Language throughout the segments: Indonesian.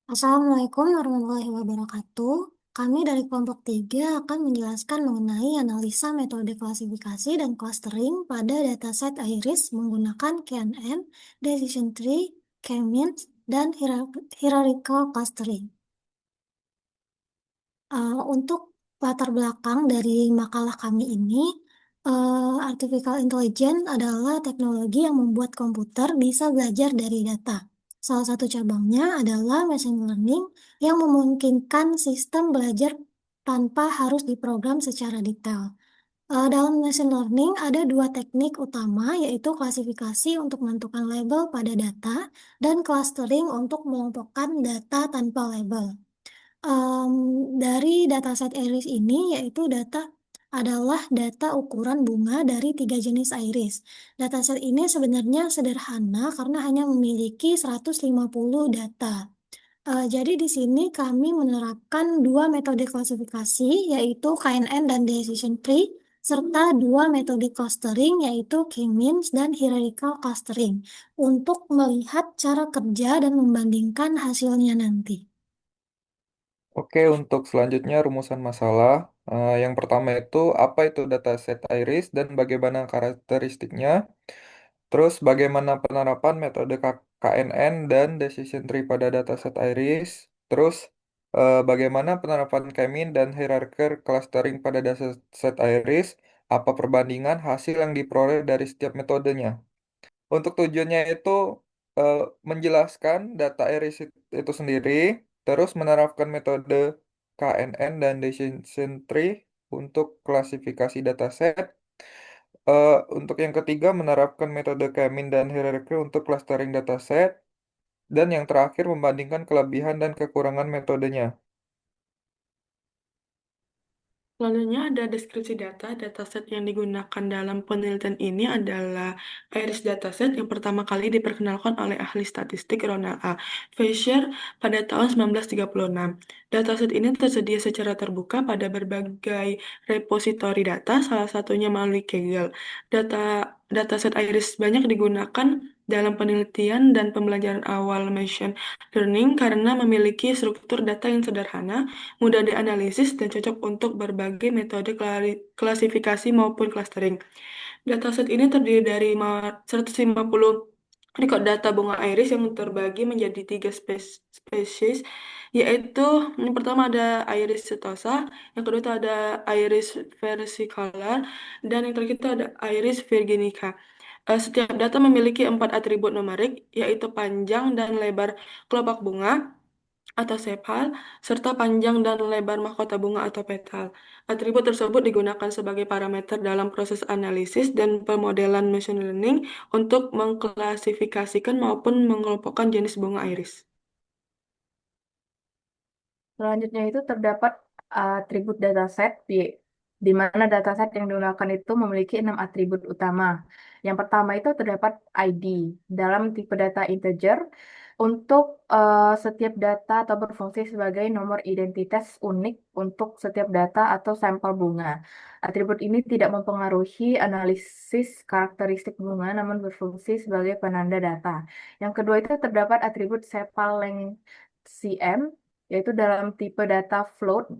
Assalamualaikum warahmatullahi wabarakatuh. Kami dari kelompok 3 akan menjelaskan mengenai analisa metode klasifikasi dan clustering pada dataset iris menggunakan KNN, Decision Tree, K-means, dan Hierarchical Clustering. Untuk latar belakang dari makalah kami ini, artificial intelligence adalah teknologi yang membuat komputer bisa belajar dari data. Salah satu cabangnya adalah machine learning yang memungkinkan sistem belajar tanpa harus diprogram secara detail. Dalam machine learning ada dua teknik utama, yaitu klasifikasi untuk menentukan label pada data dan clustering untuk mengelompokkan data tanpa label. Dari dataset iris ini, yaitu adalah data ukuran bunga dari 3 jenis iris. Dataset ini sebenarnya sederhana karena hanya memiliki 150 data. Jadi di sini kami menerapkan dua metode klasifikasi, yaitu KNN dan Decision Tree, serta dua metode clustering, yaitu K-means dan Hierarchical Clustering, untuk melihat cara kerja dan membandingkan hasilnya nanti. Oke, untuk selanjutnya rumusan masalah. Yang pertama itu apa itu dataset iris dan bagaimana karakteristiknya. Terus bagaimana penerapan metode KNN dan decision tree pada dataset iris. Terus bagaimana penerapan K-mean dan hierarchical clustering pada dataset iris. Apa perbandingan hasil yang diperoleh dari setiap metodenya. Untuk tujuannya itu eh, menjelaskan data iris itu sendiri, terus menerapkan metode KNN dan decision tree untuk klasifikasi dataset. Untuk yang ketiga, menerapkan metode K-mean dan hierarchy untuk clustering dataset. Dan yang terakhir, membandingkan kelebihan dan kekurangan metodenya. Selanjutnya ada deskripsi data. Dataset yang digunakan dalam penelitian ini adalah Iris dataset yang pertama kali diperkenalkan oleh ahli statistik Ronald A. Fisher pada tahun 1936. Dataset ini tersedia secara terbuka pada berbagai repositori data, salah satunya melalui Kaggle. Dataset Iris banyak digunakan dalam penelitian dan pembelajaran awal machine learning karena memiliki struktur data yang sederhana, mudah dianalisis, dan cocok untuk berbagai metode klasifikasi maupun clustering. Dataset ini terdiri dari 150 rekod data bunga iris yang terbagi menjadi tiga spesies, yaitu yang pertama ada iris setosa, yang kedua itu ada iris versicolor, dan yang terakhir itu ada iris virginica. Setiap data memiliki 4 atribut numerik, yaitu panjang dan lebar kelopak bunga atau sepal, serta panjang dan lebar mahkota bunga atau petal. Atribut tersebut digunakan sebagai parameter dalam proses analisis dan pemodelan machine learning untuk mengklasifikasikan maupun mengelompokkan jenis bunga iris. Selanjutnya itu terdapat atribut dataset di mana dataset yang digunakan itu memiliki 6 atribut utama. Yang pertama itu terdapat ID dalam tipe data integer untuk setiap data atau berfungsi sebagai nomor identitas unik untuk setiap data atau sampel bunga. Atribut ini tidak mempengaruhi analisis karakteristik bunga, namun berfungsi sebagai penanda data. Yang kedua itu terdapat atribut sepal length cm, yaitu dalam tipe data float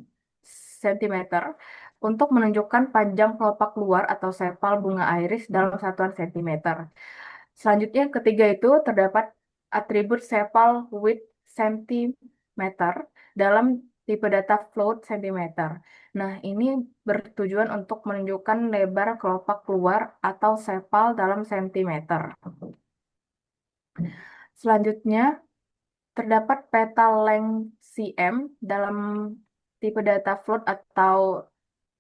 centimeter untuk menunjukkan panjang kelopak luar atau sepal bunga iris dalam satuan sentimeter. Selanjutnya, ketiga itu terdapat atribut sepal width centimeter dalam tipe data float centimeter. Nah, ini bertujuan untuk menunjukkan lebar kelopak luar atau sepal dalam sentimeter. Selanjutnya, terdapat petal length cm dalam tipe data float atau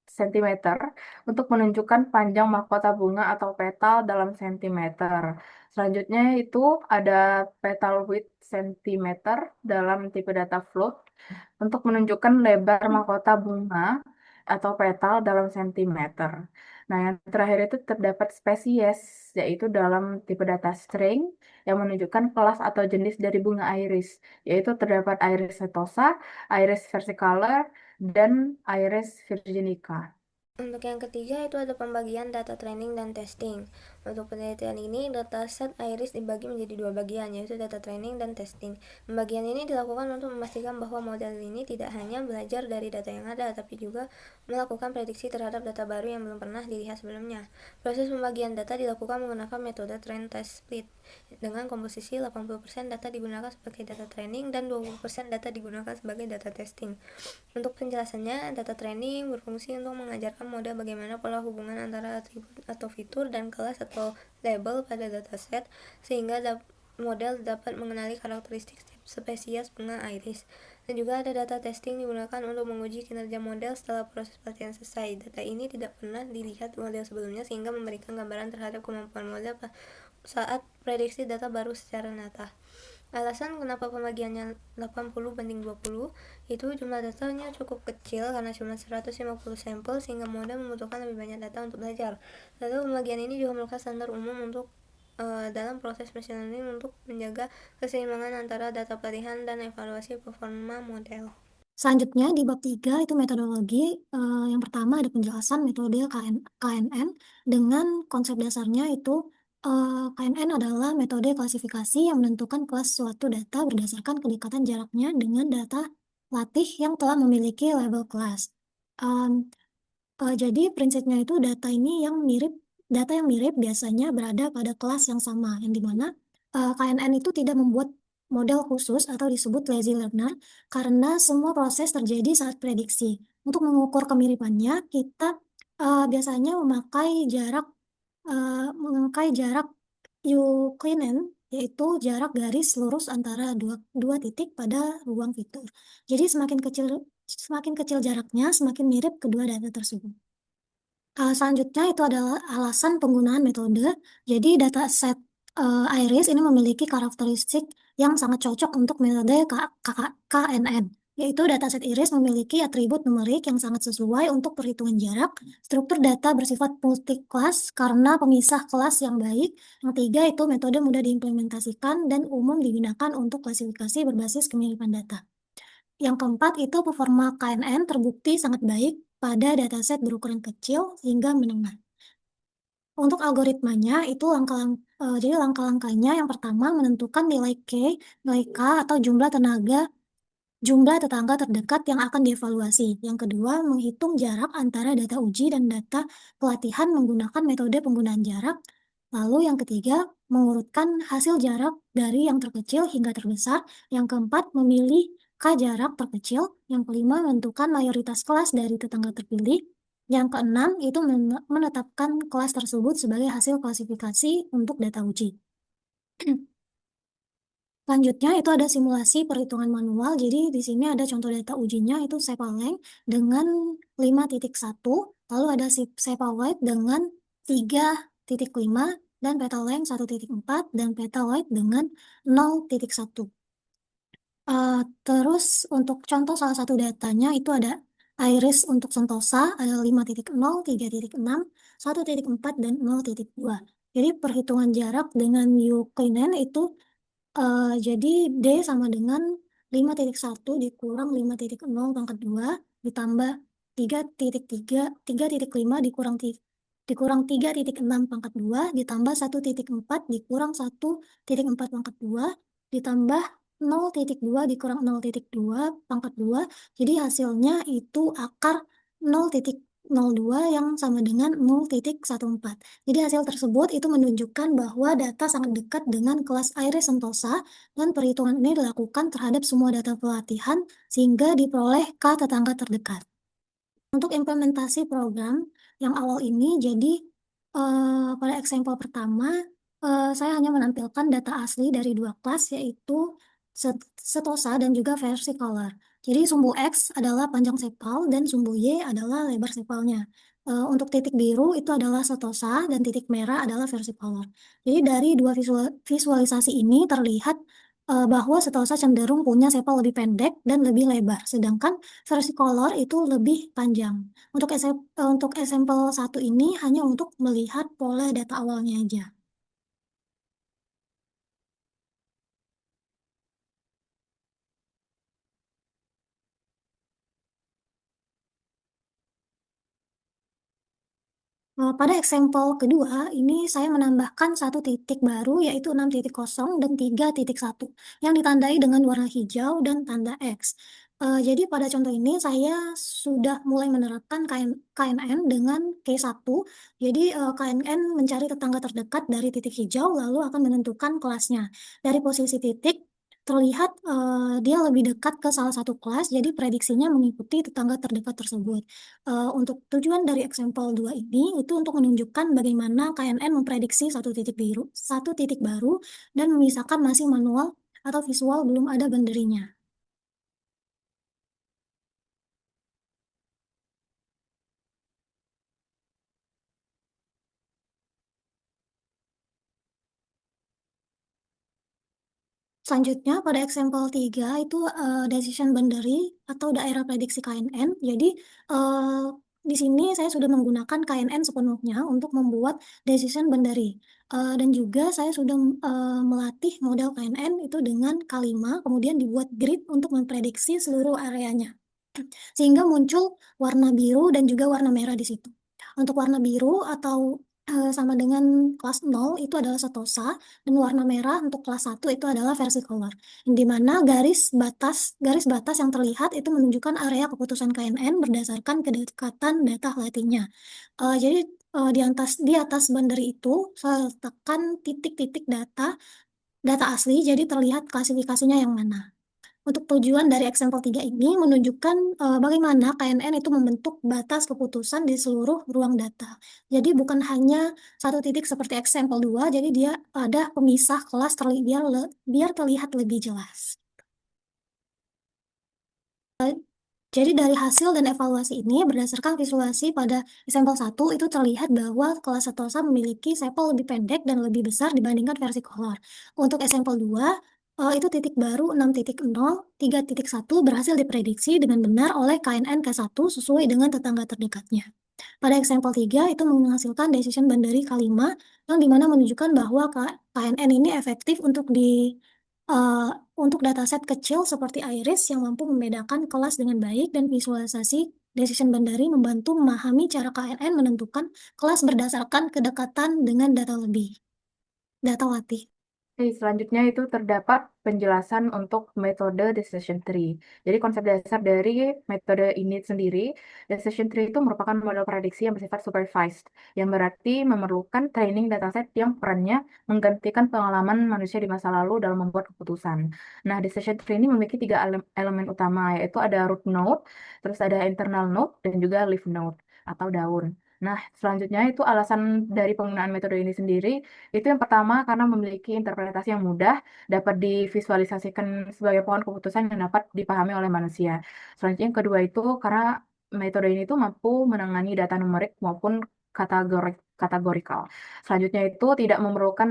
sentimeter untuk menunjukkan panjang mahkota bunga atau petal dalam sentimeter. Selanjutnya itu ada petal width sentimeter dalam tipe data float untuk menunjukkan lebar mahkota bunga atau petal dalam sentimeter. Nah, yang terakhir itu terdapat spesies, yaitu dalam tipe data string yang menunjukkan kelas atau jenis dari bunga iris, yaitu terdapat iris setosa, iris versicolor, dan iris virginica. Untuk yang ketiga itu ada pembagian data training dan testing. Untuk penelitian ini, dataset IRIS dibagi menjadi dua bagian, yaitu data training dan testing. Pembagian ini dilakukan untuk memastikan bahwa model ini tidak hanya belajar dari data yang ada, tapi juga melakukan prediksi terhadap data baru yang belum pernah dilihat sebelumnya. Proses pembagian data dilakukan menggunakan metode train test split, dengan komposisi 80% data digunakan sebagai data training dan 20% data digunakan sebagai data testing. Untuk penjelasannya, data training berfungsi untuk mengajarkan model bagaimana pola hubungan antara atribut atau fitur dan kelas atau label pada dataset, sehingga model dapat mengenali karakteristik spesies bunga iris. Dan juga ada data testing digunakan untuk menguji kinerja model setelah proses pelatihan selesai. Data ini tidak pernah dilihat model sebelumnya, sehingga memberikan gambaran terhadap kemampuan model saat prediksi data baru secara nyata. Alasan kenapa pembagiannya 80/20 itu jumlah datanya cukup kecil karena cuma 150 sampel, sehingga model membutuhkan lebih banyak data untuk belajar. Lalu pembagian ini juga merupakan standar umum untuk dalam proses machine learning untuk menjaga keseimbangan antara data pelatihan dan evaluasi performa model. Selanjutnya di bab 3 itu metodologi. Yang pertama ada penjelasan metode KNN dengan konsep dasarnya itu KNN adalah metode klasifikasi yang menentukan kelas suatu data berdasarkan kedekatan jaraknya dengan data latih yang telah memiliki label kelas. Jadi prinsipnya itu data yang mirip biasanya berada pada kelas yang sama, yang dimana KNN itu tidak membuat model khusus atau disebut lazy learner karena semua proses terjadi saat prediksi. Untuk mengukur kemiripannya, kita biasanya memakai jarak Euclidean, yaitu jarak garis lurus antara dua titik pada ruang fitur. Jadi semakin kecil jaraknya, semakin mirip kedua data tersebut. Selanjutnya itu adalah alasan penggunaan metode. Jadi dataset IRIS ini memiliki karakteristik yang sangat cocok untuk metode KNN, yaitu dataset IRIS memiliki atribut numerik yang sangat sesuai untuk perhitungan jarak, struktur data bersifat multi-kelas karena pemisah kelas yang baik. Yang tiga itu metode mudah diimplementasikan dan umum digunakan untuk klasifikasi berbasis kemiripan data. Yang keempat itu performa KNN terbukti sangat baik pada dataset berukuran kecil hingga menengah. Untuk algoritmanya itu jadi langkah-langkahnya yang pertama menentukan nilai K atau jumlah tetangga terdekat yang akan dievaluasi. Yang kedua, menghitung jarak antara data uji dan data pelatihan menggunakan metode penggunaan jarak. Lalu yang ketiga, mengurutkan hasil jarak dari yang terkecil hingga terbesar. Yang keempat, memilih K jarak terkecil. Yang kelima, menentukan mayoritas kelas dari tetangga terpilih. Yang keenam, itu menetapkan kelas tersebut sebagai hasil klasifikasi untuk data uji. Selanjutnya itu ada simulasi perhitungan manual. Jadi di sini ada contoh data ujinya itu Sepaleng dengan 5.1, lalu ada Sepawide dengan 3.5 dan Petaleng 1.4 dan Petawide dengan 0.1. Terus untuk contoh salah satu datanya itu ada Iris untuk Sentosa ada 5.0, 3.6, 1.4 dan 0.2. Jadi perhitungan jarak dengan Euclidean itu jadi D sama dengan 5.1 dikurang 5.0 pangkat 2 ditambah 3.5 dikurang 3.6 pangkat 2 ditambah 1.4 dikurang 1.4 pangkat 2 ditambah 0.2 dikurang 0.2 pangkat 2. Jadi hasilnya itu akar 0.02 yang sama dengan 0.14. Jadi hasil tersebut itu menunjukkan bahwa data sangat dekat dengan kelas Iris Sentosa dan perhitungan ini dilakukan terhadap semua data pelatihan sehingga diperoleh K tetangga terdekat. Untuk implementasi program yang awal ini, jadi pada eksempel pertama saya hanya menampilkan data asli dari dua kelas yaitu Setosa dan juga versi color. Jadi sumbu X adalah panjang sepal dan sumbu Y adalah lebar sepalnya. Untuk titik biru itu adalah Setosa dan titik merah adalah versi color. Jadi dari dua visualisasi ini terlihat bahwa Setosa cenderung punya sepal lebih pendek dan lebih lebar, sedangkan versi color itu lebih panjang. Untuk example satu ini hanya untuk melihat pola data awalnya aja. Pada eksempel kedua, ini saya menambahkan satu titik baru yaitu 6.0 dan 3.1 yang ditandai dengan warna hijau dan tanda X. Jadi pada contoh ini saya sudah mulai menerapkan KNN dengan K1. Jadi KNN mencari tetangga terdekat dari titik hijau lalu akan menentukan kelasnya. Dari posisi titik terlihat dia lebih dekat ke salah satu kelas, jadi prediksinya mengikuti tetangga terdekat tersebut. Untuk tujuan dari example 2 ini itu untuk menunjukkan bagaimana KNN memprediksi satu titik baru dan memisahkan masih manual atau visual belum ada boundary-nya. Selanjutnya pada example 3 itu decision boundary atau daerah prediksi KNN. Jadi di sini saya sudah menggunakan KNN sepenuhnya untuk membuat decision boundary. Dan juga saya sudah melatih model KNN itu dengan K5, kemudian dibuat grid untuk memprediksi seluruh areanya. Sehingga muncul warna biru dan juga warna merah di situ. Untuk warna biru atau sama dengan kelas 0 itu adalah setosa, dan warna merah untuk kelas 1 itu adalah versicolor. Di mana garis batas yang terlihat itu menunjukkan area keputusan KNN berdasarkan kedekatan data latihnya. Jadi di atas boundary itu saya letakkan titik-titik data asli, jadi terlihat klasifikasinya yang mana. Untuk tujuan dari example 3 ini menunjukkan bagaimana KNN itu membentuk batas keputusan di seluruh ruang data. Jadi bukan hanya satu titik seperti example 2, jadi dia ada pemisah kelas biar terlihat lebih jelas. Jadi dari hasil dan evaluasi ini berdasarkan visualisasi pada sampel 1 itu terlihat bahwa kelas setosa memiliki sepal lebih pendek dan lebih besar dibandingkan versi color. Untuk sampel 2 itu titik baru 6.0, 3.1 berhasil diprediksi dengan benar oleh KNN K1 sesuai dengan tetangga terdekatnya. Pada example 3 itu menghasilkan decision boundary K5 yang dimana menunjukkan bahwa KNN ini efektif eh, untuk dataset kecil seperti Iris yang mampu membedakan kelas dengan baik, dan visualisasi decision boundary membantu memahami cara KNN menentukan kelas berdasarkan kedekatan dengan data latih. Oke, selanjutnya itu terdapat penjelasan untuk metode decision tree. Jadi konsep dasar dari metode ini sendiri, decision tree itu merupakan model prediksi yang bersifat supervised, yang berarti memerlukan training dataset yang perannya menggantikan pengalaman manusia di masa lalu dalam membuat keputusan. Nah, decision tree ini memiliki tiga elemen utama, yaitu ada root node, terus ada internal node, dan juga leaf node atau daun. Nah, selanjutnya itu alasan dari penggunaan metode ini sendiri itu yang pertama karena memiliki interpretasi yang mudah, dapat divisualisasikan sebagai pohon keputusan yang dapat dipahami oleh manusia. Selanjutnya yang kedua itu karena metode ini tuh mampu menangani data numerik maupun kategorikal. Selanjutnya itu tidak memerlukan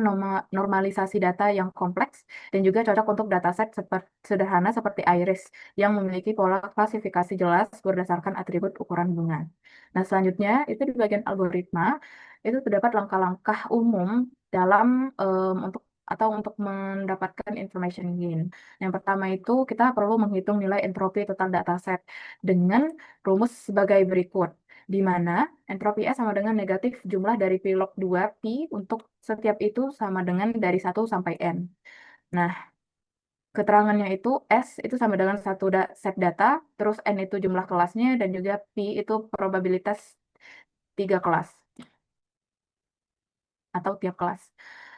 normalisasi data yang kompleks dan juga cocok untuk dataset sederhana seperti Iris yang memiliki pola klasifikasi jelas berdasarkan atribut ukuran bunga. Nah, selanjutnya itu di bagian algoritma itu terdapat langkah-langkah umum dalam untuk mendapatkan information gain. Yang pertama itu kita perlu menghitung nilai entropi total dataset dengan rumus sebagai berikut, di mana entropi S sama dengan negatif jumlah dari P log 2 P untuk setiap itu sama dengan dari 1 sampai N. Nah, keterangannya itu S itu sama dengan satu set data, terus N itu jumlah kelasnya, dan juga P itu probabilitas 3 kelas atau tiap kelas.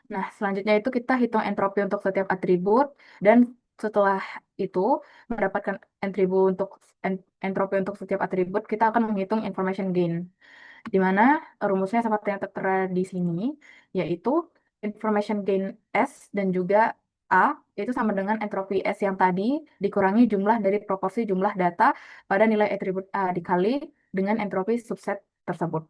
Nah, selanjutnya itu kita hitung entropi untuk setiap atribut, dan setelah itu mendapatkan entropi untuk setiap atribut, kita akan menghitung information gain, di mana rumusnya seperti yang tertera di sini, yaitu information gain S dan juga A itu sama dengan entropi S yang tadi dikurangi jumlah dari proporsi jumlah data pada nilai atribut A dikali dengan entropi subset tersebut.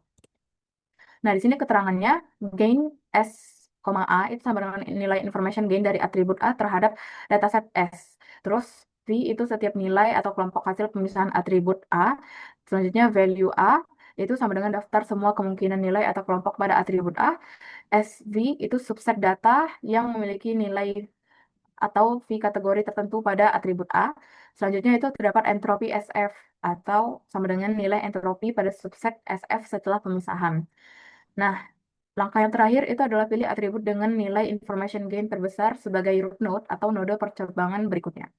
Nah, di sini keterangannya gain S, A itu sama dengan nilai information gain dari atribut A terhadap dataset S. Terus V itu setiap nilai atau kelompok hasil pemisahan atribut A. Selanjutnya value A itu sama dengan daftar semua kemungkinan nilai atau kelompok pada atribut A. SV itu subset data yang memiliki nilai atau V kategori tertentu pada atribut A. Selanjutnya itu terdapat entropi SF atau sama dengan nilai entropi pada subset SF setelah pemisahan. Nah, langkah yang terakhir itu adalah pilih atribut dengan nilai information gain terbesar sebagai root node atau node percobaan berikutnya.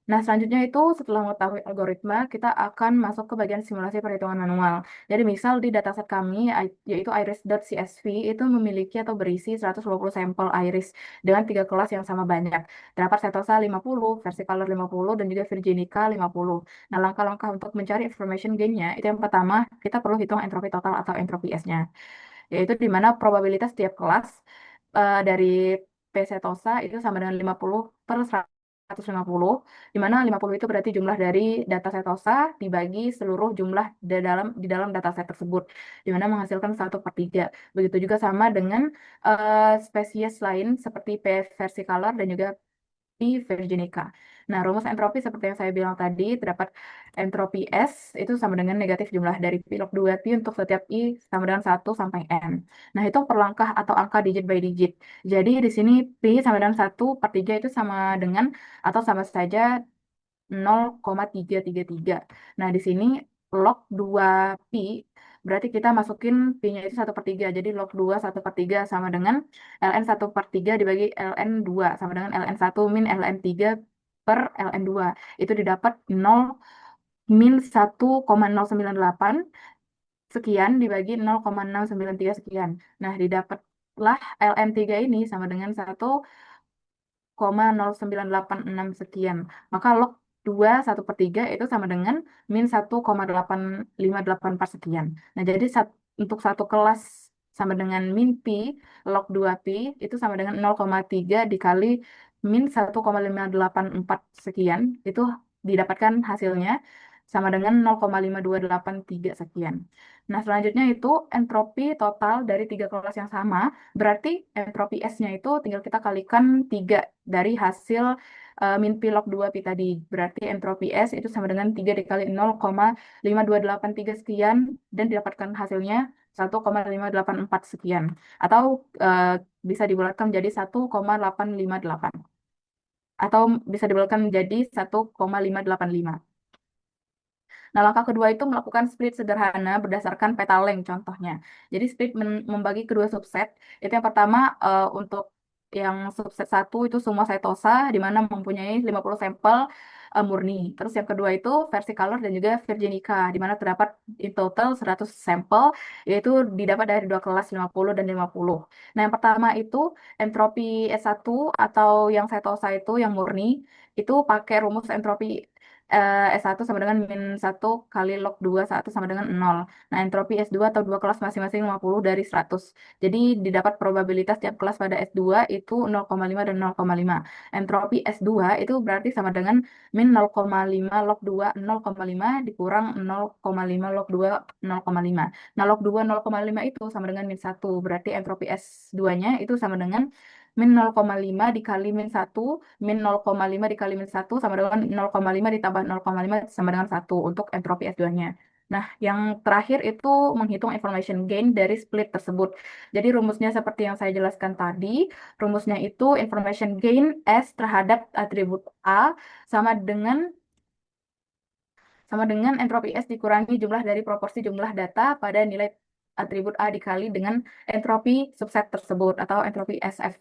Nah, selanjutnya itu setelah mengetahui algoritma, kita akan masuk ke bagian simulasi perhitungan manual. Jadi misal di dataset kami, yaitu iris.csv, itu memiliki atau berisi 120 sampel iris dengan 3 kelas yang sama banyak. Terdapat Setosa 50, Versicolor 50, dan juga Virginica 50. Nah, langkah-langkah untuk mencari information gain-nya, itu yang pertama, kita perlu hitung entropi total atau entropi S-nya, yaitu di mana probabilitas tiap kelas dari P setosa itu sama dengan 50 per 150, di mana 50 itu berarti jumlah dari data setosa dibagi seluruh jumlah di dalam dataset tersebut, di mana menghasilkan 1/3. Begitu juga sama dengan spesies lain seperti P versicolor dan juga P virginica. Nah, rumus entropi seperti yang saya bilang tadi, terdapat entropi S itu sama dengan negatif jumlah dari pi log 2 pi untuk setiap I sama dengan 1 sampai N. Nah, itu per langkah atau angka digit by digit. Jadi, di sini pi sama dengan 1/3 itu sama dengan atau sama saja 0,333. Nah, di sini log 2 pi berarti kita masukin pi-nya itu 1/3. Jadi log 2 1/3 sama dengan ln 1/3 dibagi ln 2 sama dengan ln 1 min ln 3 per ln 2. Itu didapat 0 min 1,098 sekian dibagi 0,693 sekian. Nah, didapatlah ln 3 ini sama dengan 1,09866 sekian. Maka log 2 1/3 itu sama dengan min 1,858 per sekian. Nah, jadi untuk satu kelas sama dengan min pi, log 2 pi itu sama dengan 0,3 dikali min 1,584 sekian. Itu didapatkan hasilnya sama dengan 0,5283 sekian. Nah, selanjutnya itu entropi total dari 3 kelas yang sama. Berarti entropi S-nya itu tinggal kita kalikan 3 dari hasil min pi log 2 pi tadi. Berarti entropi S itu sama dengan 3 dikali 0,5283 sekian dan didapatkan hasilnya 1,584 sekian. Atau bisa dibulatkan menjadi 1,858. Atau bisa dibulatkan menjadi 1,585. Nah, langkah kedua itu melakukan split sederhana berdasarkan petaleng contohnya. Jadi split membagi kedua subset. Itu yang pertama untuk yang subset 1 itu semua setosa di mana mempunyai 50 sampel murni. Terus yang kedua itu versicolor dan juga virginica di mana terdapat in total 100 sampel, yaitu didapat dari 2 kelas 50 dan 50. Nah, yang pertama itu entropi S1 atau yang setosa itu yang murni itu pakai rumus entropi S1 sama dengan min 1 kali log 2 1 sama dengan 0. Nah, entropi S2 atau 2 kelas masing-masing 50 dari 100. Jadi, didapat probabilitas tiap kelas pada S2 itu 0,5 dan 0,5. Entropi S2 itu berarti sama dengan min 0,5 log 2 0,5 dikurang 0,5 log 2 0,5. Nah, log 2 0,5 itu sama dengan min 1. Berarti entropi S2-nya itu sama dengan min 0,5 dikali min 1 min 0,5 dikali min 1 sama dengan 0,5 ditambah 0,5 sama dengan 1 untuk entropi S2-nya. Nah, yang terakhir itu menghitung information gain dari split tersebut. Jadi rumusnya seperti yang saya jelaskan tadi, rumusnya itu information gain S terhadap atribut A sama dengan entropi S dikurangi jumlah dari proporsi jumlah data pada nilai atribut A dikali dengan entropi subset tersebut atau entropi SF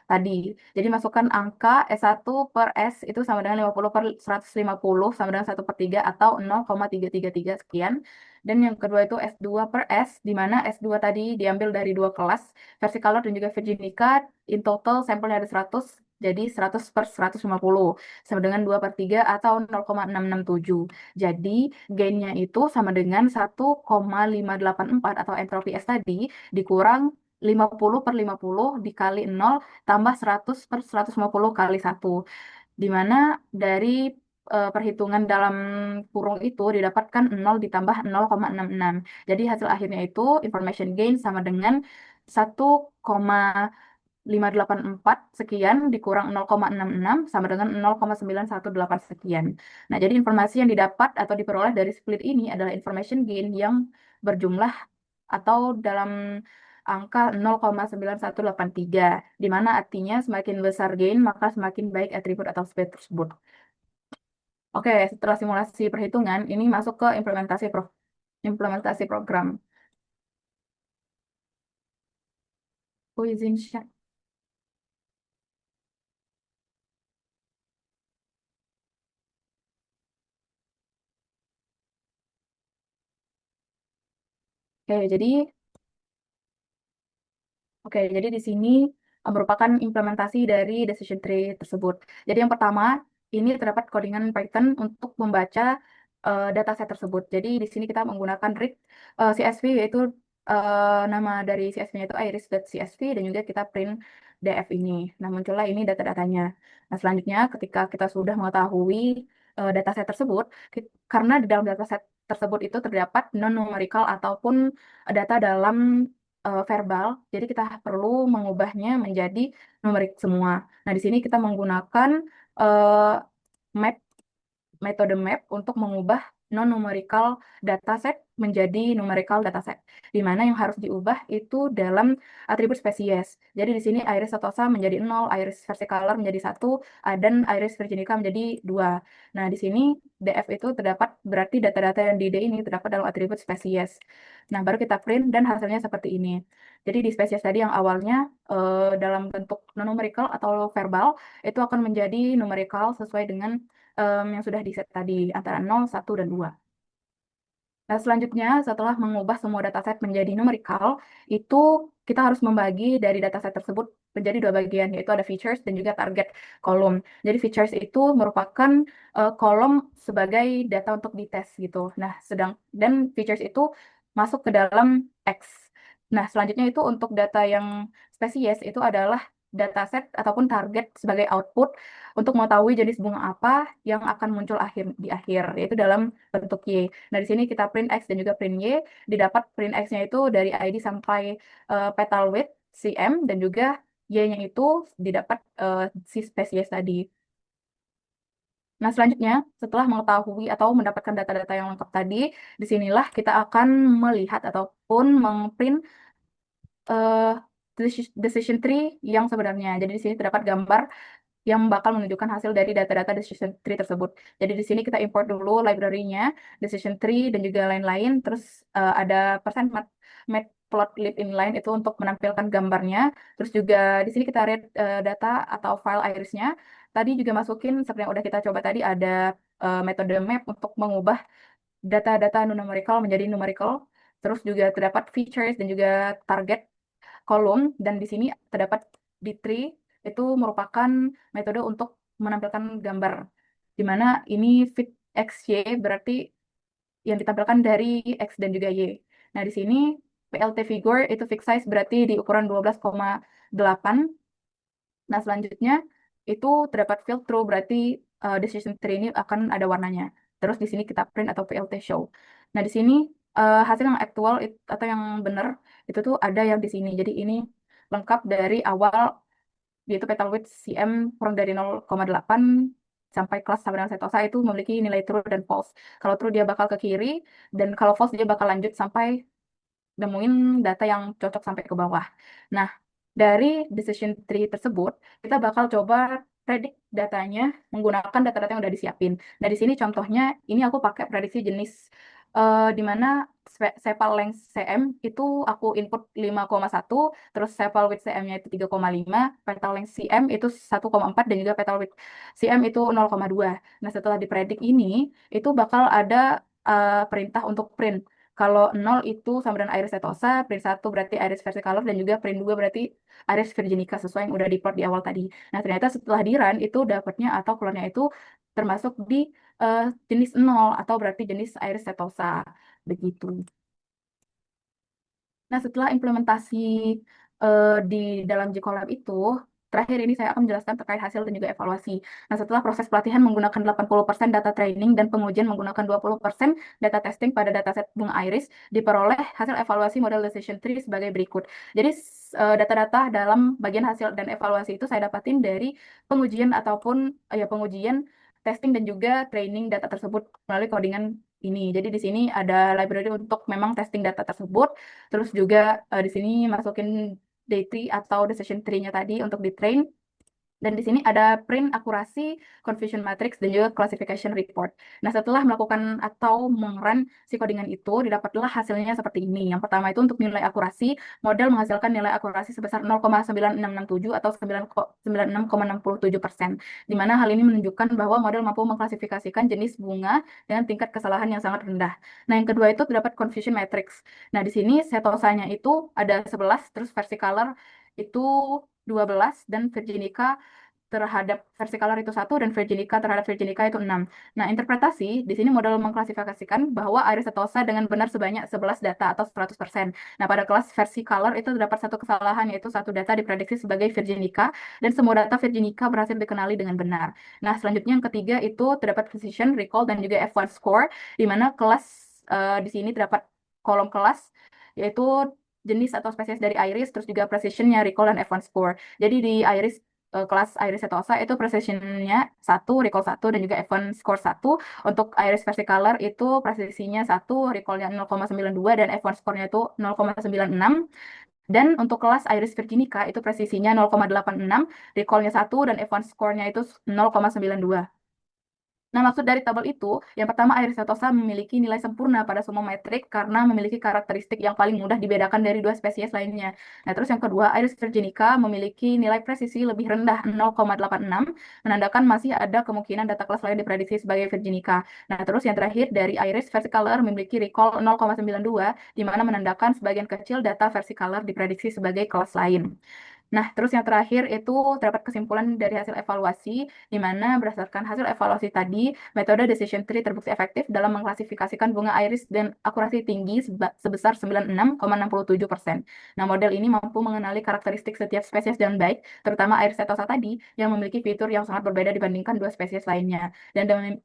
tadi. Jadi masukkan angka S1 per S itu sama dengan 50 per 150 sama dengan 1/3 atau 0,333 sekian. Dan yang kedua itu S2 per S, di mana S2 tadi diambil dari 2 kelas, versicolor dan juga virginica, in total sampelnya ada 100, jadi 100 per 150 sama dengan 2/3 atau 0,667. Jadi, gainnya itu sama dengan 1,584 atau entropi S tadi dikurang 50 per 50 dikali 0 tambah 100 per 150 kali 1. Di mana dari perhitungan dalam kurung itu didapatkan 0 ditambah 0,66. Jadi hasil akhirnya itu information gain sama dengan 1,584 sekian dikurang 0,66 sama dengan 0,918 sekian. Nah, jadi informasi yang didapat atau diperoleh dari split ini adalah information gain yang berjumlah atau dalam angka 0,9183, di mana artinya semakin besar gain maka semakin baik atribut atau split tersebut. Oke, setelah simulasi perhitungan, ini masuk ke implementasi program. Aku izin share. Oke, jadi di sini merupakan implementasi dari decision tree tersebut. Jadi yang pertama, ini terdapat codingan Python untuk membaca dataset tersebut. Jadi di sini kita menggunakan read CSV, yaitu nama dari CSV-nya itu iris.csv, dan juga kita print DF ini. Nah, muncullah ini data-datanya. Nah, selanjutnya ketika kita sudah mengetahui dataset tersebut, karena di dalam dataset tersebut itu terdapat non-numerical ataupun data dalam verbal, jadi kita perlu mengubahnya menjadi numerik semua. Nah, di sini kita menggunakan eh, map metode map untuk mengubah non-numerical dataset menjadi numerical dataset, di mana yang harus diubah itu dalam atribut spesies. Jadi di sini iris setosa menjadi 0, iris versicolor menjadi 1, dan iris virginica menjadi 2. Nah, di sini DF itu terdapat, berarti data-data yang di D ini terdapat dalam atribut spesies. Nah, baru kita print dan hasilnya seperti ini. Jadi di spesies tadi yang awalnya dalam bentuk non-numerical atau verbal, itu akan menjadi numerical sesuai dengan yang sudah di set tadi antara 0, 1, dan 2. Nah, selanjutnya setelah mengubah semua dataset menjadi numerical, itu kita harus membagi dari dataset tersebut menjadi dua bagian, yaitu ada features dan juga target kolom. Jadi features itu merupakan kolom sebagai data untuk dites gitu. Nah, dan features itu masuk ke dalam X. Nah, selanjutnya itu untuk data yang spesies itu adalah dataset ataupun target sebagai output untuk mengetahui jenis bunga apa yang akan muncul di akhir, yaitu dalam bentuk Y. Nah, di sini kita print X dan juga print Y. Didapat print X-nya itu dari ID sampai petal width cm, dan juga Y-nya itu didapat si spesies tadi. Nah, selanjutnya setelah mengetahui atau mendapatkan data-data yang lengkap tadi, disinilah kita akan melihat ataupun mengprint eh, decision tree yang sebenarnya. Jadi di sini terdapat gambar yang bakal menunjukkan hasil dari data-data decision tree tersebut. Jadi di sini kita import dulu library-nya, decision tree, dan juga lain-lain. Terus ada percent matplotlib inline itu untuk menampilkan gambarnya. Terus juga di sini kita read data atau file iris-nya. Tadi juga masukin seperti yang udah kita coba tadi, ada metode map untuk mengubah data-data non-numerical menjadi numerical. Terus juga terdapat features dan juga target kolom, dan di sini terdapat D3, itu merupakan metode untuk menampilkan gambar, di mana ini fit XY, berarti yang ditampilkan dari X dan juga Y. Nah, di sini PLT figure itu fixed size, berarti di ukuran 12,8. Nah, selanjutnya itu terdapat field true, berarti decision tree ini akan ada warnanya. Terus di sini kita print atau PLT show. Nah, di sini hasil yang aktual atau yang benar itu tuh ada yang di sini. Jadi ini lengkap dari awal, yaitu petal width cm kurang dari 0,8 sampai kelas sampai dengan setosa itu memiliki nilai true dan false. Kalau true dia bakal ke kiri, dan kalau false dia bakal lanjut sampai nemuin data yang cocok sampai ke bawah. Nah, dari decision tree tersebut, kita bakal coba predik datanya menggunakan data-data yang udah disiapin. Nah, di sini contohnya, ini aku pakai prediksi jenis, di mana sepal length cm itu aku input 5,1, terus sepal width cm-nya itu 3,5, petal length cm itu 1,4, dan juga petal width cm itu 0,2. Nah, setelah dipredik ini, itu bakal ada perintah untuk print. Kalau 0 itu sama dengan iris setosa, print 1 berarti iris versicolor, dan juga print 2 berarti iris virginica sesuai yang udah diplot di awal tadi. Nah, ternyata setelah di run itu dapatnya atau keluarnya itu termasuk di eh, jenis 0 atau berarti jenis iris setosa. Begitu. Nah, setelah implementasi di dalam Gcolab itu, terakhir ini saya akan menjelaskan terkait hasil dan juga evaluasi. Nah, setelah proses pelatihan menggunakan 80% data training dan pengujian menggunakan 20% data testing pada dataset bunga iris, diperoleh hasil evaluasi model decision tree sebagai berikut. Jadi, data-data dalam bagian hasil dan evaluasi itu saya dapatin dari pengujian ataupun ya pengujian, testing, dan juga training data tersebut melalui codingan ini. Jadi di sini ada library untuk memang testing data tersebut. Terus juga di sini masukin day tree atau decision tree-nya tadi untuk di train. Dan di sini ada print akurasi, confusion matrix, dan juga classification report. Nah, setelah melakukan atau mengrun si codingan itu, didapatlah hasilnya seperti ini. Yang pertama itu untuk nilai akurasi, model menghasilkan nilai akurasi sebesar 0,9667 atau 96,67%, di mana hal ini menunjukkan bahwa model mampu mengklasifikasikan jenis bunga dengan tingkat kesalahan yang sangat rendah. Nah, yang kedua itu terdapat confusion matrix. Nah, di sini setosanya itu ada 11, terus versi color itu 12, dan Virginica terhadap versi color itu satu dan Virginica terhadap Virginica itu 6. Nah, interpretasi di sini model mengklasifikasikan bahwa Iris setosa dengan benar sebanyak 11 data atau 100%. Nah, pada kelas versi color itu terdapat satu kesalahan, yaitu satu data diprediksi sebagai Virginica dan semua data Virginica berhasil dikenali dengan benar. Nah, selanjutnya yang ketiga itu terdapat precision, recall, dan juga F1 score, di mana kelas di sini terdapat kolom kelas, yaitu jenis atau spesies dari iris, terus juga precisionnya, recall, dan F1 score. Jadi di iris kelas iris setosa itu precisionnya 1, recall 1, dan juga F1 score 1. Untuk iris versicolor itu presisinya 1, recallnya 0,92, dan F1 score-nya itu 0,96. Dan untuk kelas iris virginica itu presisinya 0,86, recall-nya 1, dan F1 score-nya itu 0,92. Nah, maksud dari tabel itu, yang pertama Iris setosa memiliki nilai sempurna pada semua metrik karena memiliki karakteristik yang paling mudah dibedakan dari dua spesies lainnya. Nah, terus yang kedua, Iris virginica memiliki nilai presisi lebih rendah 0,86, menandakan masih ada kemungkinan data kelas lain diprediksi sebagai virginica. Nah, terus yang terakhir dari Iris versicolor memiliki recall 0,92, di mana menandakan sebagian kecil data versicolor diprediksi sebagai kelas lain. Nah, terus yang terakhir itu terdapat kesimpulan dari hasil evaluasi, di mana berdasarkan hasil evaluasi tadi, metode decision tree terbukti efektif dalam mengklasifikasikan bunga iris dan akurasi tinggi sebesar 96,67%. Nah, model ini mampu mengenali karakteristik setiap spesies dengan baik, terutama iris setosa tadi, yang memiliki fitur yang sangat berbeda dibandingkan dua spesies lainnya. Dan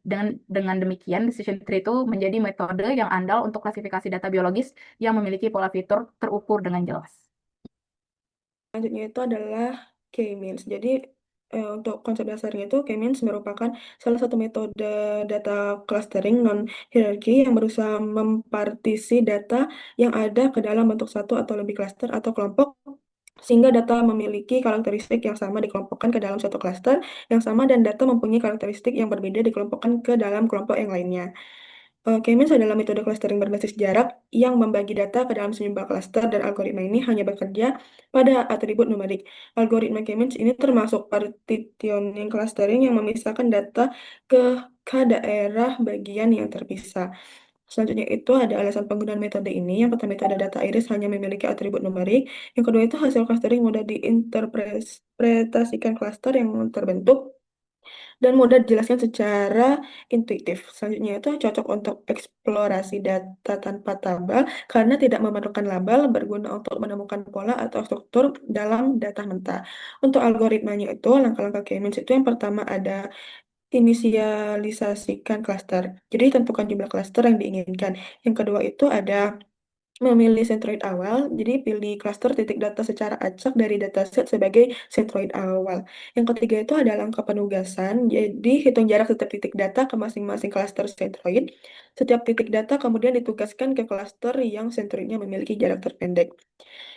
dengan demikian, decision tree itu menjadi metode yang andal untuk klasifikasi data biologis yang memiliki pola fitur terukur dengan jelas. Selanjutnya itu adalah K-means. Jadi untuk konsep dasarnya itu K-means merupakan salah satu metode data clustering non-hierarchy yang berusaha mempartisi data yang ada ke dalam bentuk satu atau lebih cluster atau kelompok sehingga data memiliki karakteristik yang sama dikelompokkan ke dalam satu cluster yang sama dan data mempunyai karakteristik yang berbeda dikelompokkan ke dalam kelompok yang lainnya. K-means adalah metode clustering berbasis jarak yang membagi data ke dalam sejumlah cluster dan algoritma ini hanya bekerja pada atribut numerik. Algoritma K-means ini termasuk partitioning clustering yang memisahkan data ke daerah bagian yang terpisah. Selanjutnya itu ada alasan penggunaan metode ini. Yang pertama itu ada data iris hanya memiliki atribut numerik. Yang kedua itu hasil clustering mudah diinterpretasikan cluster yang terbentuk dan mudah dijelaskan secara intuitif. Selanjutnya itu cocok untuk eksplorasi data tanpa tabel karena tidak memerlukan label, berguna untuk menemukan pola atau struktur dalam data mentah. Untuk algoritmanya itu, langkah-langkah K-means itu yang pertama ada inisialisasikan cluster. Jadi tentukan jumlah cluster yang diinginkan. Yang kedua itu ada memilih centroid awal, jadi pilih cluster titik data secara acak dari dataset sebagai centroid awal. Yang ketiga itu ada langkah penugasan, jadi hitung jarak setiap titik data ke masing-masing cluster centroid. Setiap titik data kemudian ditugaskan ke cluster yang centroidnya memiliki jarak terpendek.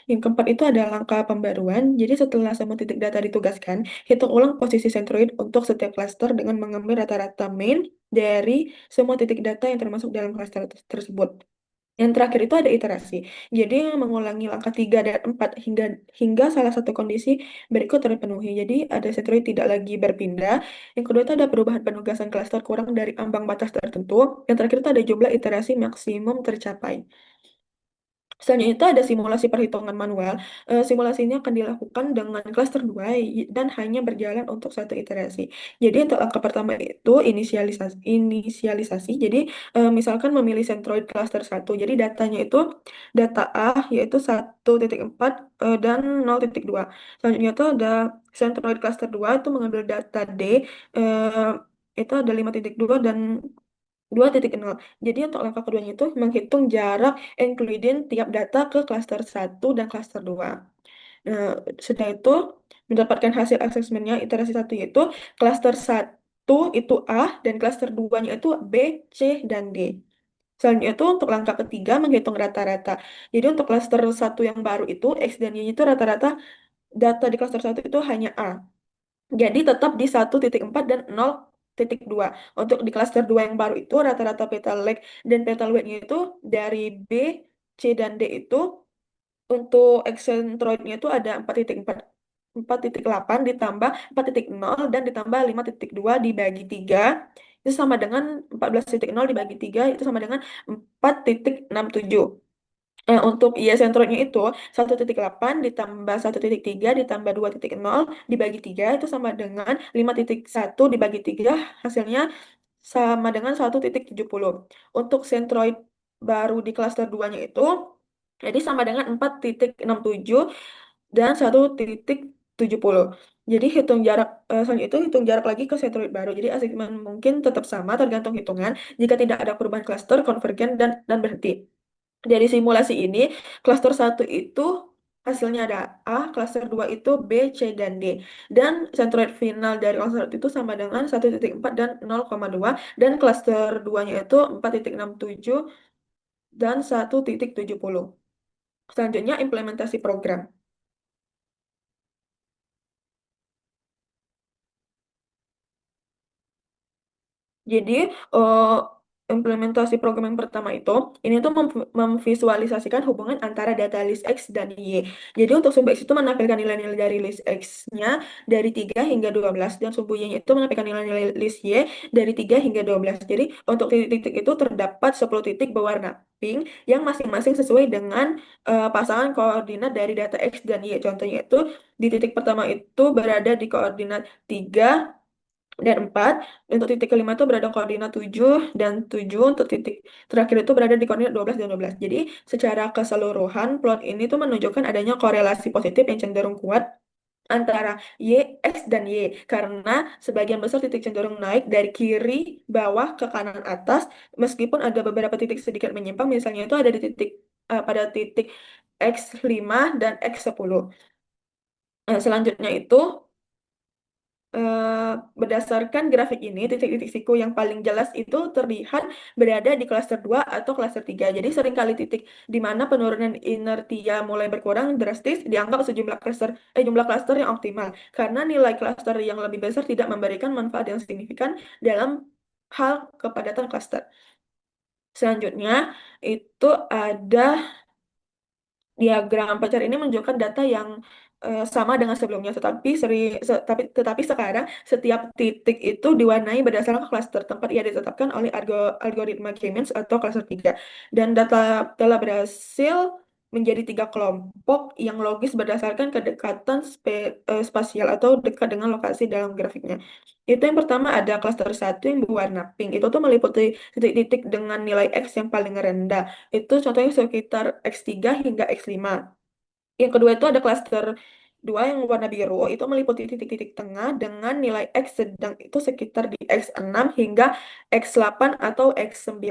Yang keempat itu ada langkah pembaruan, jadi setelah semua titik data ditugaskan, hitung ulang posisi centroid untuk setiap cluster dengan mengambil rata-rata main dari semua titik data yang termasuk dalam cluster tersebut. Yang terakhir itu ada iterasi. Jadi mengulangi langkah 3 dan 4 hingga hingga salah satu kondisi berikut terpenuhi. Jadi ada seteroid tidak lagi berpindah. Yang kedua itu ada perubahan penugasan klaster kurang dari ambang batas tertentu. Yang terakhir itu ada jumlah iterasi maksimum tercapai. Selanjutnya itu ada simulasi perhitungan manual. Simulasi ini akan dilakukan dengan cluster 2 dan hanya berjalan untuk satu iterasi. Jadi untuk langkah pertama itu inisialisasi. Jadi misalkan memilih centroid cluster satu. Jadi datanya itu data A yaitu 1.4 dan 0.2. Selanjutnya itu ada centroid cluster 2 itu mengambil data D eh, itu ada 5.2 dan 2.0. Jadi untuk langkah keduanya itu menghitung jarak including tiap data ke cluster satu dan cluster 2. Nah, sudah itu mendapatkan hasil asesmennya iterasi satu yaitu cluster satu itu A dan cluster 2-nya itu B, C, dan D. Selanjutnya itu untuk langkah ketiga menghitung rata-rata. Jadi untuk cluster satu yang baru itu X dan Y itu rata-rata data di cluster satu itu hanya A. Jadi tetap di 1,4 dan 0,2. Untuk di klaster 2 yang baru itu rata-rata petal lag dan petal weight-nya itu dari B, C, dan D itu untuk eksentroidnya itu ada 4,4. 4,8 ditambah 4,0 dan ditambah 5,2 dibagi 3 itu sama dengan 14,0 dibagi 3 itu sama dengan 4,67. Untuk IS Androidnya itu 1,8 ditambah 1,3 ditambah 2,0 dibagi 3 itu sama dengan 5,1 dibagi 3 hasilnya sama dengan 1,70. Untuk Centroid baru di klaster 2-nya itu jadi sama dengan 4,67 dan 1,70. Jadi hitung jarak selanjutnya itu hitung jarak lagi ke Centroid baru. Jadi achievement mungkin tetap sama tergantung hitungan jika tidak ada perubahan klaster, konvergen dan berhenti. Dari simulasi ini, klaster satu itu hasilnya ada A, klaster 2 itu B, C, dan D. Dan sentroid final dari klaster 1 itu sama dengan 1,4 dan 0,2. Dan klaster 2-nya itu 4,67 dan 1,70. Selanjutnya implementasi program. Jadi, eh, implementasi program yang pertama itu, ini tuh memvisualisasikan hubungan antara data list X dan Y. Jadi untuk sumbu X itu menampilkan nilai-nilai dari list X-nya dari 3 hingga 12, dan sumbu Y-nya itu menampilkan nilai-nilai list Y dari 3 hingga 12. Jadi untuk titik-titik itu terdapat 10 titik berwarna pink yang masing-masing sesuai dengan pasangan koordinat dari data X dan Y. Contohnya itu di titik pertama itu berada di koordinat 3 dan 4. Untuk titik kelima itu berada koordinat 7 dan 7. Untuk titik terakhir itu berada di koordinat 12 dan 12. Jadi secara keseluruhan plot ini tuh menunjukkan adanya korelasi positif yang cenderung kuat antara Y, X, dan Y. Karena sebagian besar titik cenderung naik dari kiri bawah ke kanan atas, meskipun ada beberapa titik sedikit menyimpang, misalnya itu ada di titik pada titik X5 dan X10. Selanjutnya itu eh, berdasarkan grafik ini, titik-titik siku yang paling jelas itu terlihat berada di klaster 2 atau klaster 3. Jadi seringkali titik di mana penurunan inertia mulai berkurang drastis dianggap jumlah klaster yang optimal karena nilai klaster yang lebih besar tidak memberikan manfaat yang signifikan dalam hal kepadatan klaster. Selanjutnya itu ada diagram pacar ini menunjukkan data yang sama dengan sebelumnya, tetapi sekarang setiap titik itu diwarnai berdasarkan klaster tempat ia ditetapkan oleh algoritma K-means atau klaster 3. Dan data telah berhasil menjadi 3 kelompok yang logis berdasarkan kedekatan spasial atau dekat dengan lokasi dalam grafiknya. Itu yang pertama ada klaster 1 yang berwarna pink. Itu tuh meliputi titik-titik dengan nilai X yang paling rendah. Itu contohnya sekitar X3 hingga X5. Yang kedua itu ada klaster 2 yang warna biru, itu meliputi titik-titik tengah dengan nilai X sedang itu sekitar di X6 hingga X8 atau X9.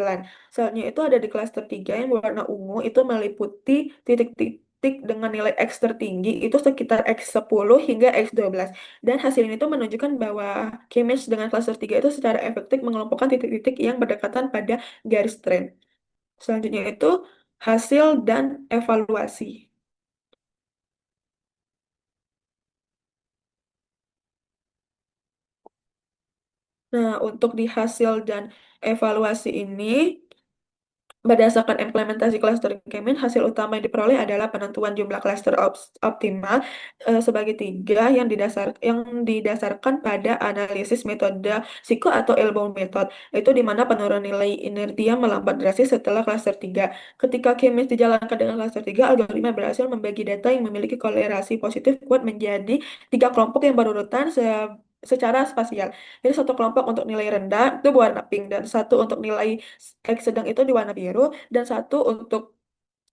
Selanjutnya itu ada di klaster 3 yang warna ungu, itu meliputi titik-titik dengan nilai X tertinggi itu sekitar X10 hingga X12. Dan hasil ini tuh menunjukkan bahwa K-means dengan klaster 3 itu secara efektif mengelompokkan titik-titik yang berdekatan pada garis tren. Selanjutnya itu hasil dan evaluasi. Nah, untuk di hasil dan evaluasi ini, berdasarkan implementasi clustering Kemin, hasil utama yang diperoleh adalah penentuan jumlah cluster optimal sebagai 3 yang didasarkan pada analisis metode Siku atau Elbow method. Itu di mana penurunan nilai inertia melambat drastis setelah cluster 3. Ketika Kemin dijalankan dengan cluster 3, algoritma berhasil membagi data yang memiliki kolerasi positif kuat menjadi 3 kelompok yang berurutan secara spasial. Jadi satu kelompok untuk nilai rendah itu berwarna pink dan satu untuk nilai X sedang itu di warna biru dan satu untuk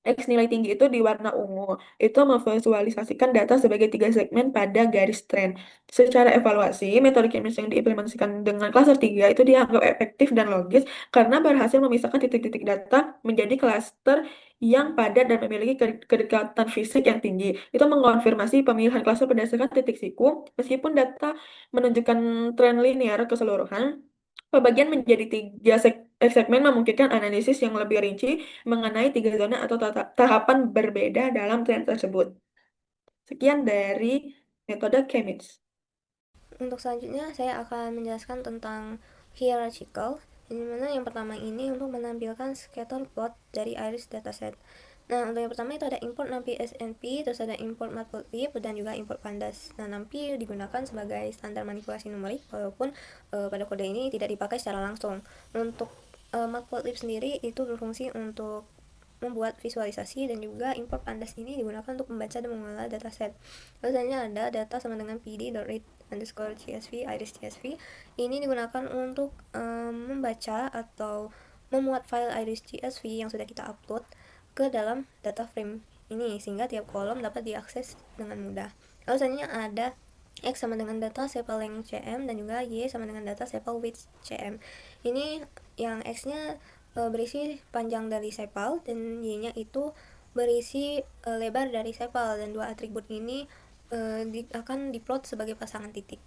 X nilai tinggi itu di warna ungu. Itu memvisualisasikan data sebagai 3 segmen pada garis tren. Secara evaluasi, metode kemis yang diimplementasikan dengan klaster 3 itu dianggap efektif dan logis karena berhasil memisahkan titik-titik data menjadi klaster yang padat dan memiliki kedekatan fisik yang tinggi. Itu mengonfirmasi pemilihan klaster berdasarkan titik siku, meskipun data menunjukkan tren linear keseluruhan. Pembagian menjadi 3 segmen memungkinkan analisis yang lebih rinci mengenai 3 zona atau tahapan berbeda dalam tren tersebut. Sekian dari metode Chemins. Untuk selanjutnya saya akan menjelaskan tentang hierarchical, di mana yang pertama ini untuk menampilkan scatter plot dari iris dataset. Nah, untuk yang pertama itu ada import NumPy SNP, terus ada import matplotlib, dan juga import pandas. Nah, NumPy digunakan sebagai standar manipulasi numerik, walaupun pada kode ini tidak dipakai secara langsung. Untuk matplotlib sendiri itu berfungsi untuk membuat visualisasi, dan juga import pandas ini digunakan untuk membaca dan mengolah dataset. Lalu selanjutnya ada data sama dengan pd.read underscore csv iris csv. Ini digunakan untuk membaca atau memuat file iris csv yang sudah kita upload ke dalam data frame ini, sehingga tiap kolom dapat diakses dengan mudah. Lalu selanjutnya ada X sama dengan data sepal length cm, dan juga Y sama dengan data sepal width cm. Ini yang X-nya berisi panjang dari sepal, dan Y-nya itu berisi lebar dari sepal, dan dua atribut ini akan diplot sebagai pasangan titik.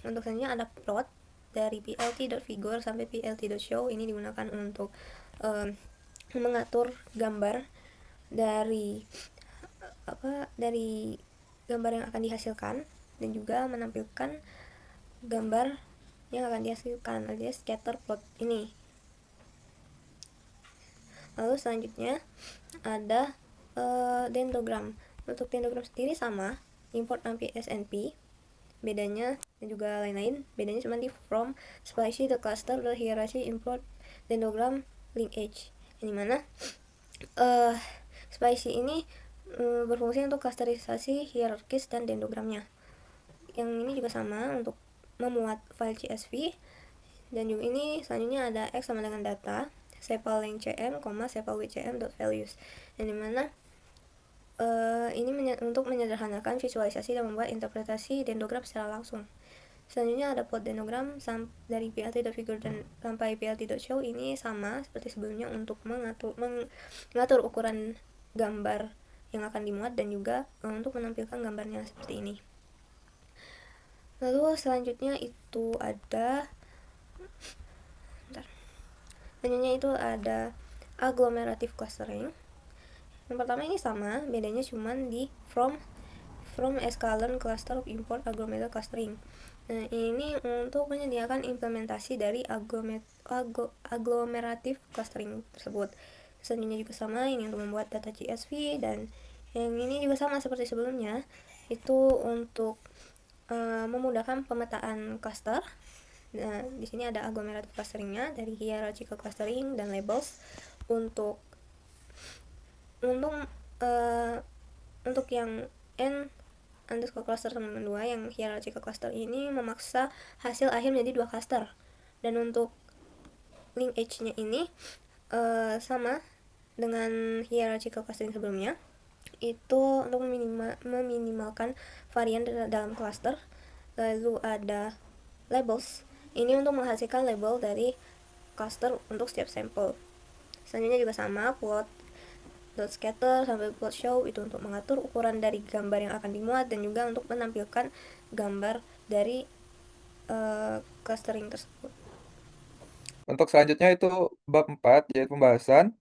Untuk selanjutnya ada plot dari plt.figure sampai plt.show. Ini digunakan untuk mengatur gambar dari gambar yang akan dihasilkan, dan juga menampilkan gambar yang akan dihasilkan alias scatter plot ini. Lalu selanjutnya ada dendrogram. Untuk dendrogram sendiri sama, import numpy snp, bedanya dan juga lain-lain. Bedanya cuma di from spicy the cluster the hierarchy import dendrogram linkage, yang dimana spicy ini berfungsi untuk klasterisasi hierarkis dan dendrogramnya. Yang ini juga sama untuk memuat file CSV. Dan juga ini selanjutnya ada X sama dengan data sepal length cm, sepal width cm dot values, yang dimana ini untuk menyederhanakan visualisasi dan membuat interpretasi dendrogram secara langsung. Selanjutnya ada plot dendrogram dari plt.figure dan sampai plt.show. Ini sama seperti sebelumnya untuk mengatur ukuran gambar yang akan dimuat, dan juga untuk menampilkan gambarnya seperti ini. Lalu selanjutnya itu ada agglomerative clustering. Yang pertama ini sama, bedanya cuma di from escalon cluster of import agglomerative clustering. Nah, ini untuk menyediakan implementasi dari agglomerative clustering tersebut. Selanjutnya juga sama, ini untuk membuat data CSV, dan yang ini juga sama seperti sebelumnya, itu untuk memudahkan pemetaan cluster. Nah, di sini ada agglomerative clusteringnya dari hierarchical clustering dan labels. Untuk yang n underscore cluster teman 2 yang hierarchical cluster ini memaksa hasil akhir menjadi 2 cluster. Dan untuk linkage nya ini sama dengan hierarchical clustering sebelumnya, itu untuk meminimalkan varian dalam cluster. Lalu ada labels, ini untuk menghasilkan label dari cluster untuk setiap sampel. Selanjutnya juga sama, plot dot scatter sampai plot show itu untuk mengatur ukuran dari gambar yang akan dimuat, dan juga untuk menampilkan gambar dari clustering tersebut. Untuk selanjutnya itu bab 4, yaitu pembahasan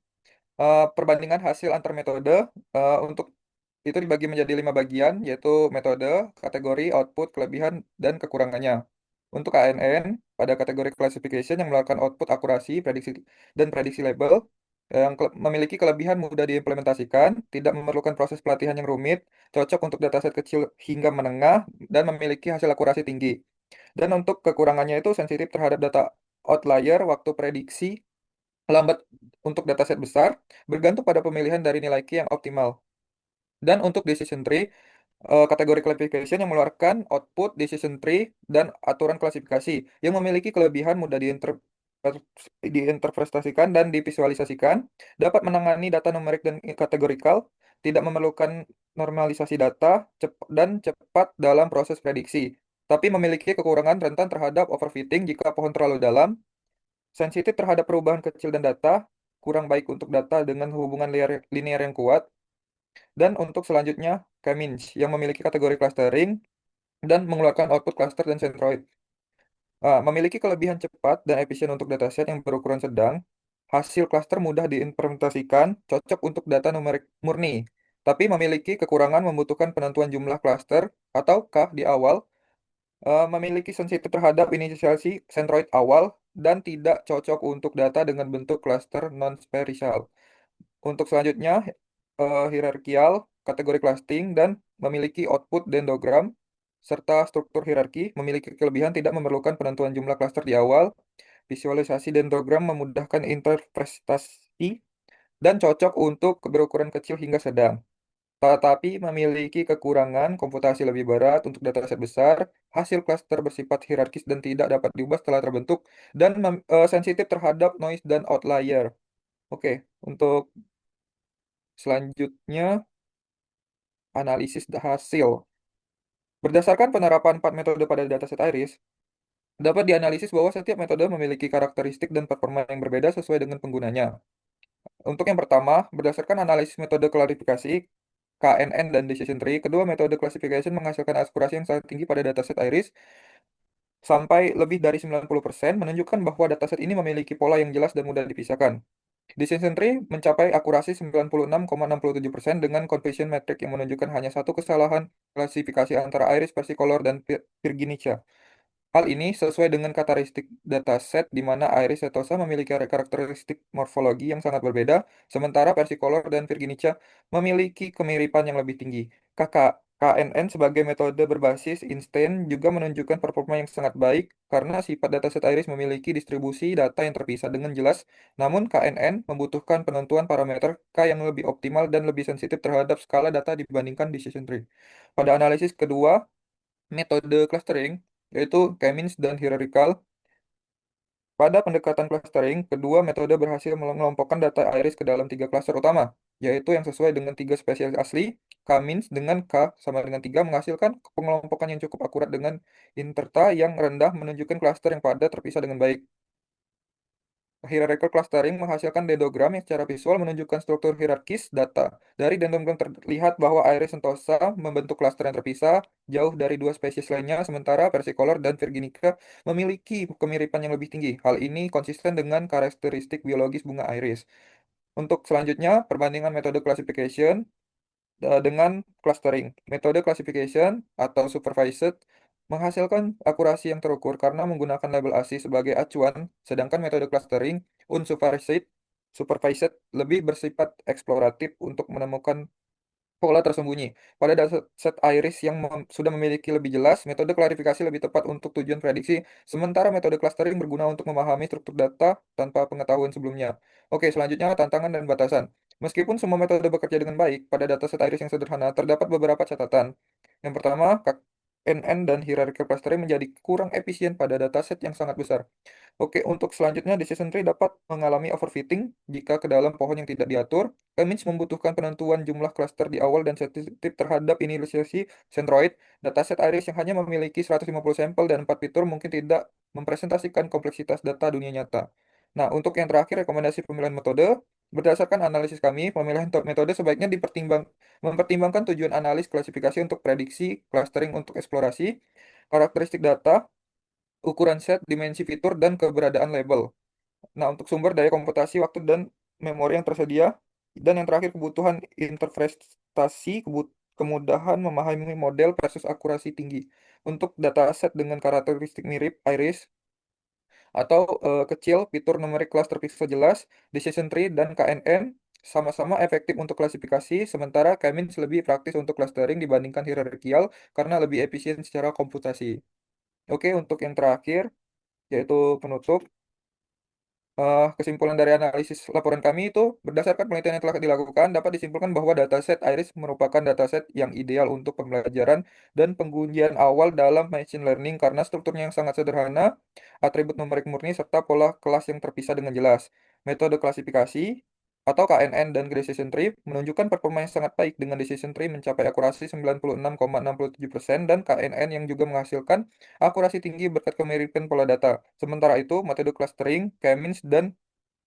perbandingan hasil antar metode. Untuk itu dibagi menjadi 5 bagian, yaitu metode, kategori, output, kelebihan, dan kekurangannya. Untuk ANN, pada kategori classification yang melakukan output akurasi, prediksi, dan prediksi label, yang memiliki kelebihan mudah diimplementasikan, tidak memerlukan proses pelatihan yang rumit, cocok untuk dataset kecil hingga menengah, dan memiliki hasil akurasi tinggi. Dan untuk kekurangannya itu sensitif terhadap data outlier, waktu prediksi, lambat untuk dataset besar, bergantung pada pemilihan dari nilai Q yang optimal. Dan untuk decision tree, kategori classification yang mengeluarkan output decision tree dan aturan klasifikasi yang memiliki kelebihan mudah diinterpretasikan dan divisualisasikan, dapat menangani data numerik dan kategorikal, tidak memerlukan normalisasi data, dan cepat dalam proses prediksi, tapi memiliki kekurangan rentan terhadap overfitting jika pohon terlalu dalam, sensitif terhadap perubahan kecil dan data, kurang baik untuk data dengan hubungan linear yang kuat. Dan untuk selanjutnya, K-means yang memiliki kategori clustering dan mengeluarkan output cluster dan centroid. Memiliki kelebihan cepat dan efisien untuk dataset yang berukuran sedang. Hasil cluster mudah diimplementasikan, cocok untuk data numerik murni, tapi memiliki kekurangan membutuhkan penentuan jumlah cluster atau K di awal memiliki sensitif terhadap inisiasi sentroid awal dan tidak cocok untuk data dengan bentuk klaster non-spatial. Untuk selanjutnya, hierarkial, kategori clustering, dan memiliki output dendrogram, serta struktur hierarki, memiliki kelebihan tidak memerlukan penentuan jumlah klaster di awal, visualisasi dendrogram memudahkan interpretasi, dan cocok untuk berukuran kecil hingga sedang. Tetapi memiliki kekurangan komputasi lebih berat untuk dataset besar, hasil klaster bersifat hierarkis dan tidak dapat diubah setelah terbentuk, dan sensitif terhadap noise dan outlier. Oke, untuk selanjutnya analisis hasil. Berdasarkan penerapan 4 metode pada dataset Iris, dapat dianalisis bahwa setiap metode memiliki karakteristik dan performa yang berbeda sesuai dengan penggunanya. Untuk yang pertama, berdasarkan analisis metode klarifikasi, KNN dan decision tree, kedua metode classification menghasilkan akurasi yang sangat tinggi pada dataset Iris, sampai lebih dari 90%, menunjukkan bahwa dataset ini memiliki pola yang jelas dan mudah dipisahkan. Decision tree mencapai akurasi 96,67% dengan confusion metric yang menunjukkan hanya satu kesalahan klasifikasi antara Iris versicolor dan Virginica. Hal ini sesuai dengan karakteristik dataset di mana Iris setosa memiliki karakteristik morfologi yang sangat berbeda, sementara versicolor dan Virginica memiliki kemiripan yang lebih tinggi. KNN sebagai metode berbasis instant juga menunjukkan performa yang sangat baik karena sifat dataset Iris memiliki distribusi data yang terpisah dengan jelas, namun KNN membutuhkan penentuan parameter K yang lebih optimal dan lebih sensitif terhadap skala data dibandingkan decision tree. Pada analisis kedua, metode clustering, yaitu K-means dan hierarchical. Pada pendekatan clustering, kedua metode berhasil mengelompokkan data Iris ke dalam tiga klaster utama, yaitu yang sesuai dengan tiga spesies asli. K-means dengan K sama dengan 3 menghasilkan pengelompokan yang cukup akurat dengan interta yang rendah menunjukkan klaster yang padat terpisah dengan baik. Hierarchical clustering menghasilkan dendrogram yang secara visual menunjukkan struktur hierarkis data. Dari dendrogram terlihat bahwa Iris sentosa membentuk klaster yang terpisah, jauh dari dua spesies lainnya, sementara versicolor dan Virginica memiliki kemiripan yang lebih tinggi. Hal ini konsisten dengan karakteristik biologis bunga Iris. Untuk selanjutnya, perbandingan metode classification dengan clustering. Metode classification atau supervised menghasilkan akurasi yang terukur karena menggunakan label ASCII sebagai acuan, sedangkan metode clustering supervised lebih bersifat eksploratif untuk menemukan pola tersembunyi. Pada dataset Iris yang sudah memiliki lebih jelas, metode klarifikasi lebih tepat untuk tujuan prediksi, sementara metode clustering berguna untuk memahami struktur data tanpa pengetahuan sebelumnya. Oke, selanjutnya tantangan dan batasan. Meskipun semua metode bekerja dengan baik, pada dataset Iris yang sederhana terdapat beberapa catatan. Yang pertama, KNN dan hierarchical clustering menjadi kurang efisien pada dataset yang sangat besar. Oke, untuk selanjutnya decision tree dapat mengalami overfitting jika ke dalam pohon yang tidak diatur. K-means membutuhkan penentuan jumlah klaster di awal dan sensitif terhadap inisiasi centroid. Dataset Iris yang hanya memiliki 150 sampel dan 4 fitur mungkin tidak mempresentasikan kompleksitas data dunia nyata. Nah, untuk yang terakhir, rekomendasi pemilihan metode. Berdasarkan analisis kami, pemilihan metode sebaiknya mempertimbangkan tujuan analis klasifikasi untuk prediksi, clustering untuk eksplorasi, karakteristik data, ukuran set, dimensi fitur, dan keberadaan label. Nah, untuk sumber daya komputasi, waktu, dan memori yang tersedia. Dan yang terakhir, kebutuhan interpretasi, kemudahan memahami model versus akurasi tinggi. Untuk dataset dengan karakteristik mirip Iris atau kecil, fitur numerik kelas terpisah jelas, decision tree, dan KNN sama-sama efektif untuk klasifikasi, sementara K-means lebih praktis untuk clustering dibandingkan hierarkial karena lebih efisien secara komputasi. Oke, untuk yang terakhir, yaitu penutup. Kesimpulan dari analisis laporan kami itu, berdasarkan penelitian yang telah dilakukan, dapat disimpulkan bahwa dataset Iris merupakan dataset yang ideal untuk pembelajaran dan pengujian awal dalam machine learning karena strukturnya yang sangat sederhana, atribut numerik murni, serta pola kelas yang terpisah dengan jelas. Metode klasifikasi atau KNN dan decision tree menunjukkan performa yang sangat baik dengan decision tree mencapai akurasi 96,67% dan KNN yang juga menghasilkan akurasi tinggi berkat kemiripan pola data. Sementara itu, metode clustering, K-means, dan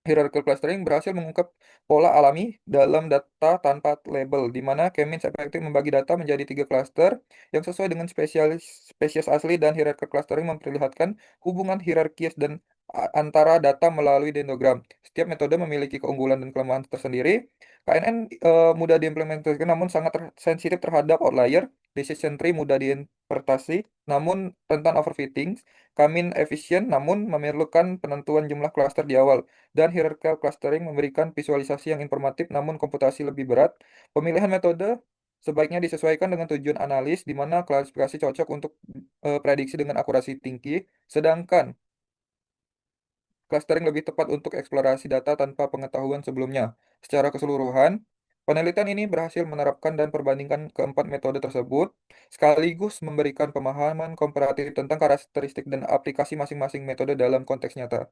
hierarchical clustering berhasil mengungkap pola alami dalam data tanpa label, di mana K-means efektif membagi data menjadi tiga klaster yang sesuai dengan spesies asli, dan hierarchical clustering memperlihatkan hubungan hierarkis dan antara data melalui dendrogram. Setiap metode memiliki keunggulan dan kelemahan tersendiri. KNN mudah diimplementasikan namun sangat sensitif terhadap outlier. Decision tree mudah diinterpretasi namun rentan overfitting. Kamin efisien namun memerlukan penentuan jumlah klaster di awal. Dan hierarchical clustering memberikan visualisasi yang informatif namun komputasi lebih berat. Pemilihan metode sebaiknya disesuaikan dengan tujuan analis, di mana klasifikasi cocok untuk prediksi dengan akurasi tinggi, sedangkan clustering lebih tepat untuk eksplorasi data tanpa pengetahuan sebelumnya. Secara keseluruhan, penelitian ini berhasil menerapkan dan perbandingkan keempat metode tersebut, sekaligus memberikan pemahaman komparatif tentang karakteristik dan aplikasi masing-masing metode dalam konteks nyata.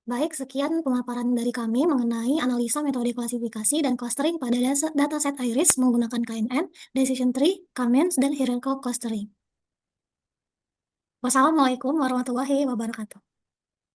Baik, sekian pemaparan dari kami mengenai analisa metode klasifikasi dan clustering pada dataset IRIS menggunakan KNN, Decision Tree, Kamens, dan Hierarchical Clustering. Wassalamualaikum warahmatullahi wabarakatuh.